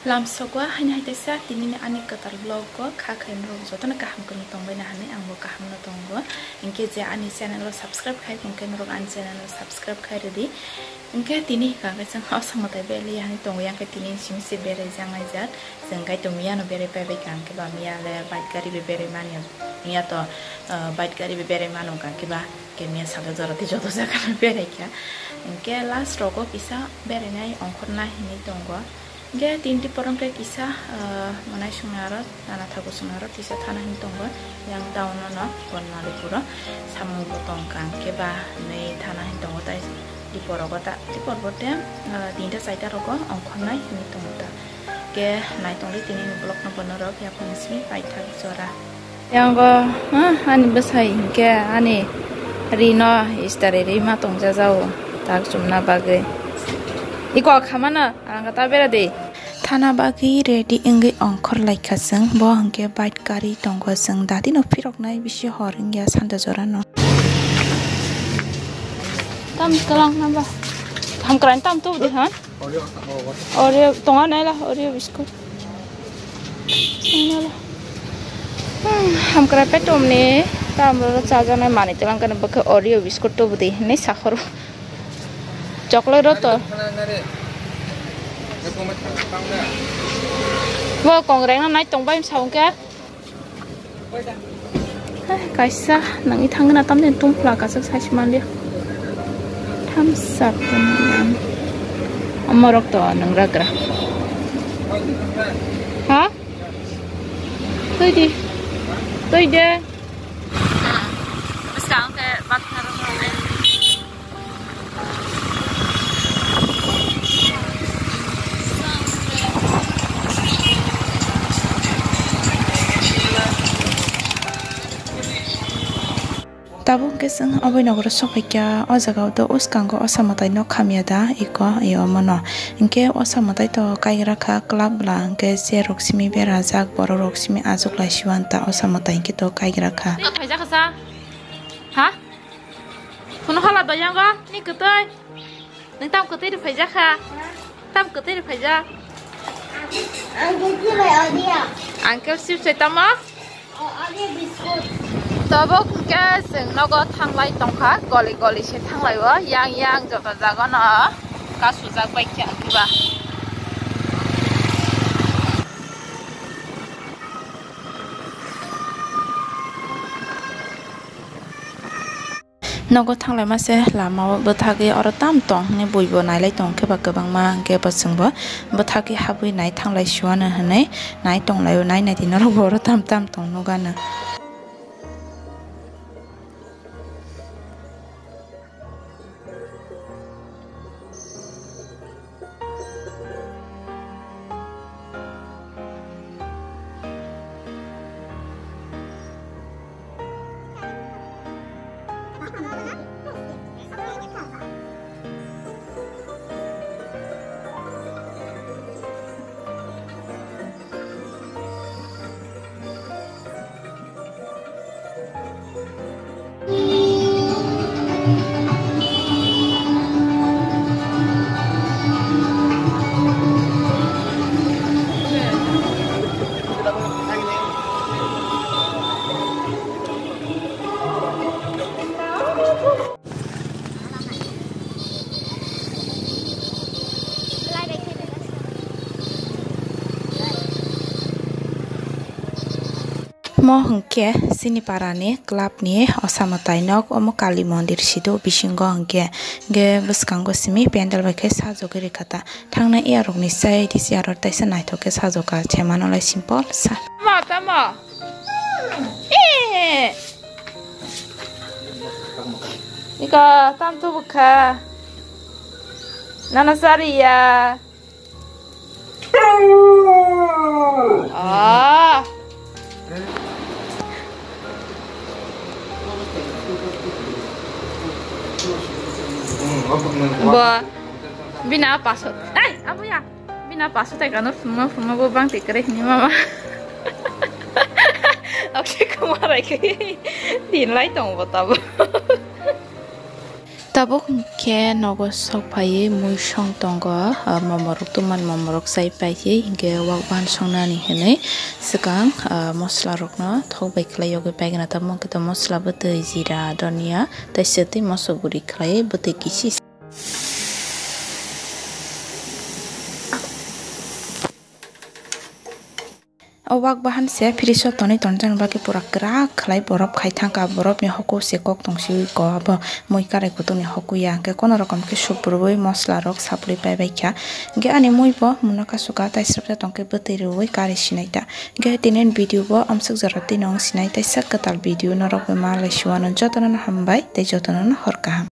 Lam sokwa hanya hita sa tini ane katar vlog ko kakai mro joto na kaham ko nitong bay na hane ang mo kaham na tonggo inke je ani channel lo subscribe khai inke mro an channel lo subscribe khai redi inke tini ka ka sang asang matai beli hani tong yang ke tini sim se bere jang ai jat jang kai to miya no bere pe be kan ke ba miya le bait gari be bere man ya to bait gari be bere man kan ke ba ke miya sa jara ti joto sa kan bere kya inke last rogo kisa bere nai ongkhor na hini tonggo Ge tinti porong ke kisah manai sungarot tanah tagu sungarot kisah tanah hintonggo yang tahun no pon malipuro samu potong kang keba nei tanah hintonggo tai di porogo ta di porbote tinta saita rogo ongkonai hintonggo ta ge nai tongli tini blok no ponorok ya ponismi paita zora yang go ani besai ge ani rino istare rima tongja jao tak sumna bagai Iko kamana angkata bera deh. Tanah bagi ready ingge ongkor laika seng bo angke bait kari tonggo seng dati no pirok nai bisi horing ya sanda jorano. Tam sekarang nambah. Tam keren tam tuh deh han. Oreo tongan nai lah Oreo biskut. Nai lah. Ham keren petum nih. Tam lo caja nai mani telang kena beke Oreo biskut tuh deh. Nih sakor. Coklat roto. Wo kongreng nai tong bai saung ke. Kaisa nang itang na tam den tum pla ka sak sai man dia. Tham sap tan. Amorok to nang ragra. Ha? Toi di. Toi de. Sekarang ke bat harus Tabung keseng abai nogro sokaikia o jaga to uskango osamatai no khamyada iko iyo mono inke osamatai to kaigra kha club la inke se roksimi bera jak boro roksimi azuk la shiwanta osamatai inke to kaigra kha phaija khasa ha kono hala do yang ga ni kutai ning tam kutai de phaija kha tam kutai de phaija Uncle sip sai tama Tabok ke sing nogo thanglai tongkha goli goli se thanglai wa yang jota jaga na ka sujak bai kya kiba nogo thanglai ma se lama bothagi oro tam tong ne boibo nailai tong ke ba gabang ma ke basungbo bothagi habui nai thanglai shuana hanai nai tonglai nai nai dinoro boro tam tong nogana Mo hengke sini parane club ni osamatai nok omo kali mondir sido bisingo hengke ge beskanggo simi pendal bake sajogeri kata thangna iarok ni sai disi aror taisa naithoke sajoka chemanolai simple sa tama ika tam tu bukha nana sariya Ba bina pasot. Abu ya. Bina pasot ay kano fuma bo bang tikre ni mama. Oke kemarin kayak din lai tong botabo. Tabuk ke nogo sok paye mui song tongo momorok tuman momorok sai paye hingke wak ban songnani hene sekang mosla rok no thok bai khlai yogi paigena tamong kito mosla bwtui jira donia tei sete moso guri khlai bwtui kisi o wak bahan se friso toni tonjang baki pura krak khlai borop khai thangka borop ni hoku se kok tongsi ko abo moi karai kutung ni hoku ya ke kono rokom ke suprubui mosla rok sapuri pai bai kha ge ani moi bo munaka suka tai srapta tongke bwtui ruwi kari sinaita ge tinen video bo amsuk jarati nong sinai tai sak katal video norok ma lai suano jotono hambai tei jotono hor kaham.